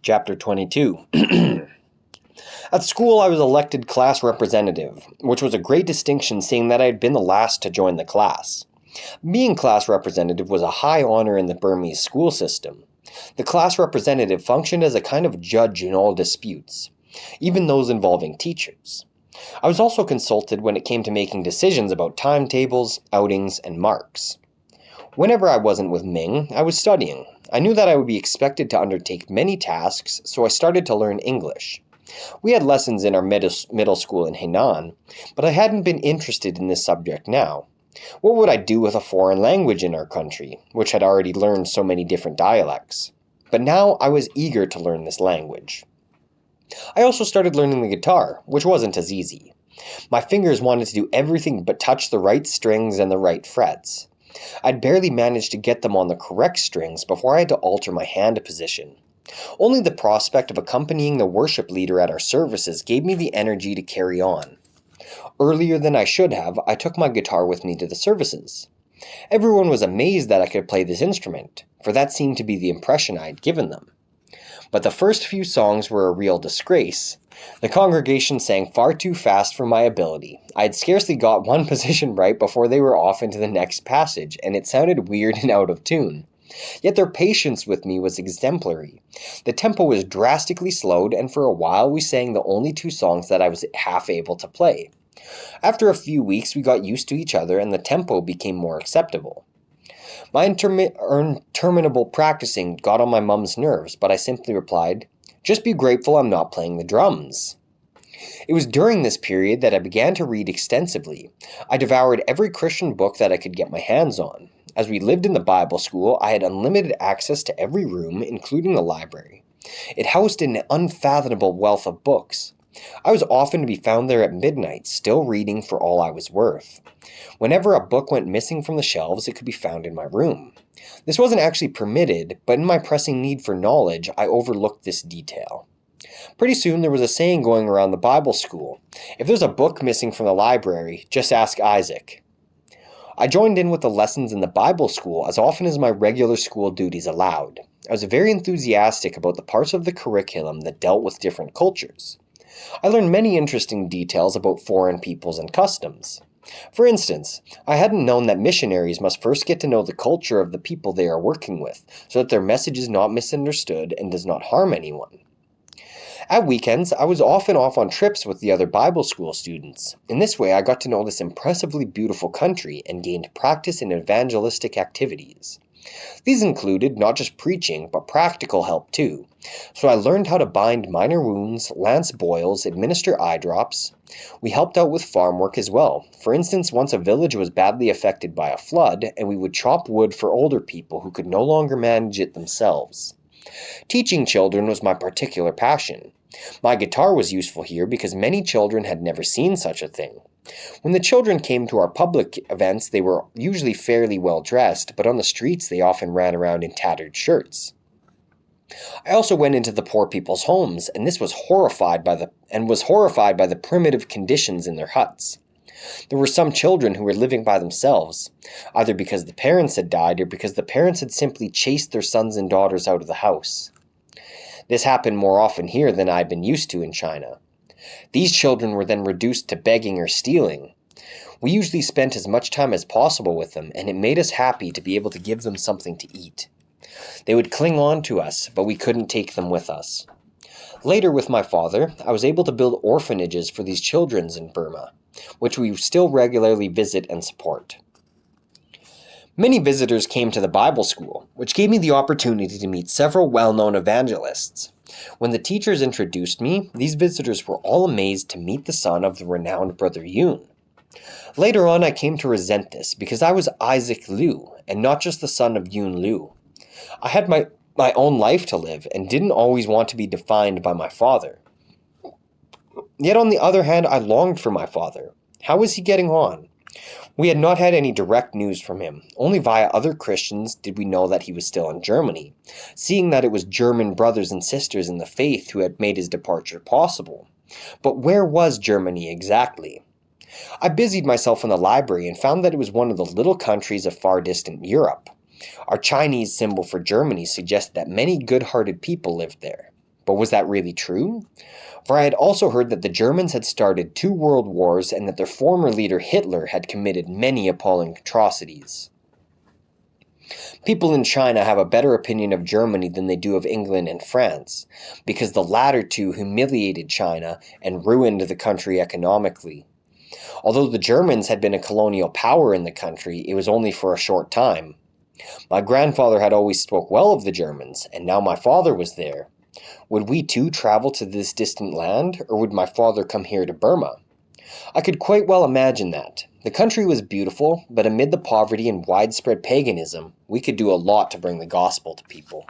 Chapter 22. At school, I was elected class representative, which was a great distinction seeing that I had been the last to join the class. Being class representative was a high honor in the Burmese school system. The class representative functioned as a kind of judge in all disputes, even those involving teachers. I was also consulted when it came to making decisions about timetables, outings, and marks. Whenever I wasn't with Ming, I was studying. I knew that I would be expected to undertake many tasks, so I started to learn English. We had lessons in our middle school in Hainan, but I hadn't been interested in this subject now. What would I do with a foreign language in our country, which had already learned so many different dialects? But now I was eager to learn this language. I also started learning the guitar, which wasn't as easy. My fingers wanted to do everything but touch the right strings and the right frets. I'd barely managed to get them on the correct strings before I had to alter my hand position. Only the prospect of accompanying the worship leader at our services gave me the energy to carry on. Earlier than I should have, I took my guitar with me to the services. Everyone was amazed that I could play this instrument, for that seemed to be the impression I had given them. But the first few songs were a real disgrace. The congregation sang far too fast for my ability. I had scarcely got one position right before they were off into the next passage, and it sounded weird and out of tune. Yet their patience with me was exemplary. The tempo was drastically slowed, and for a while we sang the only two songs that I was half able to play. After a few weeks we got used to each other and the tempo became more acceptable. My interminable practicing got on my mum's nerves, but I simply replied, "Just be grateful I'm not playing the drums." It was during this period that I began to read extensively. I devoured every Christian book that I could get my hands on. As we lived in the Bible school, I had unlimited access to every room, including the library. It housed an unfathomable wealth of books. I was often to be found there at midnight, still reading for all I was worth. Whenever a book went missing from the shelves, it could be found in my room. This wasn't actually permitted, but in my pressing need for knowledge, I overlooked this detail. Pretty soon there was a saying going around the Bible school: "If there's a book missing from the library, just ask Isaac." I joined in with the lessons in the Bible school as often as my regular school duties allowed. I was very enthusiastic about the parts of the curriculum that dealt with different cultures. I learned many interesting details about foreign peoples and customs. For instance, I hadn't known that missionaries must first get to know the culture of the people they are working with, so that their message is not misunderstood and does not harm anyone. At weekends, I was often off on trips with the other Bible school students. In this way, I got to know this impressively beautiful country and gained practice in evangelistic activities. These included not just preaching, but practical help too. So I learned how to bind minor wounds, lance boils, administer eye drops. We helped out with farm work as well. For instance, once a village was badly affected by a flood, and we would chop wood for older people who could no longer manage it themselves. Teaching children was my particular passion. My guitar was useful here because many children had never seen such a thing. When the children came to our public events, they were usually fairly well dressed, but on the streets they often ran around in tattered shirts. I also went into the poor people's homes, and was horrified by the primitive conditions in their huts. There were some children who were living by themselves, either because the parents had died or because the parents had simply chased their sons and daughters out of the house. This happened more often here than I had been used to in China. These children were then reduced to begging or stealing. We usually spent as much time as possible with them, and it made us happy to be able to give them something to eat. They would cling on to us, but we couldn't take them with us. Later, with my father, I was able to build orphanages for these children in Burma, which we still regularly visit and support. Many visitors came to the Bible school, which gave me the opportunity to meet several well-known evangelists. When the teachers introduced me, these visitors were all amazed to meet the son of the renowned Brother Yun. Later on, I came to resent this because I was Isaac Liu, and not just the son of Yun Liu. I had my own life to live, and didn't always want to be defined by my father. Yet on the other hand, I longed for my father. How was he getting on? We had not had any direct news from him. Only via other Christians did we know that he was still in Germany, seeing that it was German brothers and sisters in the faith who had made his departure possible. But where was Germany exactly? I busied myself in the library and found that it was one of the little countries of far distant Europe. Our Chinese symbol for Germany suggested that many good-hearted people lived there. But was that really true? For I had also heard that the Germans had started 2 world wars and that their former leader Hitler had committed many appalling atrocities. People in China have a better opinion of Germany than they do of England and France, because the latter two humiliated China and ruined the country economically. Although the Germans had been a colonial power in the country, it was only for a short time. My grandfather had always spoke well of the Germans, and now my father was there. Would we too travel to this distant land, or would my father come here to Burma? I could quite well imagine that. The country was beautiful, but amid the poverty and widespread paganism, we could do a lot to bring the gospel to people.